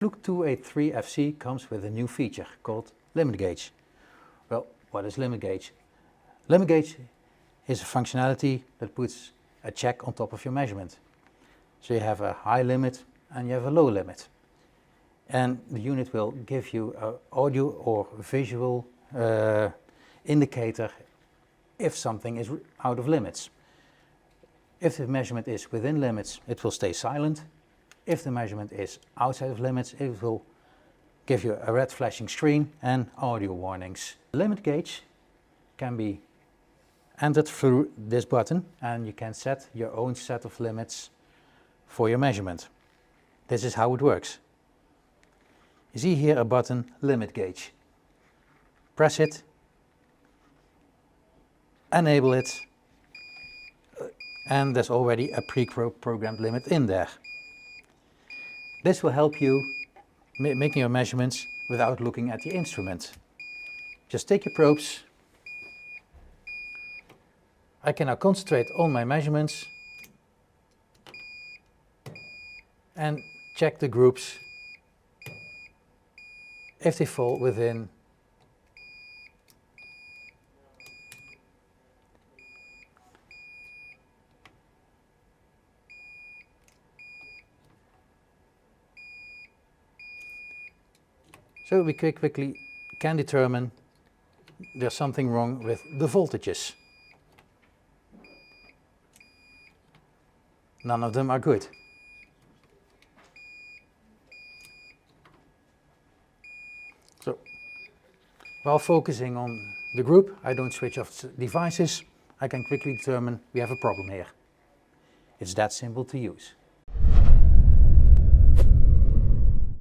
Fluke 283FC comes with a new feature called limit gauge. Well, what is limit gauge? Limit gauge is a functionality that puts a check on top of your measurement. So you have a high limit and you have a low limit. And the unit will give you an audio or visual indicator if something is out of limits. If the measurement is within limits, it will stay silent. If the measurement is outside of limits, it will give you a red flashing screen and audio warnings. The limit gauge can be entered through this button, and you can set your own set of limits for your measurement. This is how it works. You see here a button, limit gauge. Press it, enable it, and there's already a pre-programmed limit in there. This will help you making your measurements without looking at the instrument. Just take your probes. I can now concentrate on my measurements and check the groups if they fall within So we quickly can determine there's something wrong with the voltages. None of them are good. So while focusing on the group, I don't switch off devices. I can quickly determine we have a problem here. It's that simple to use.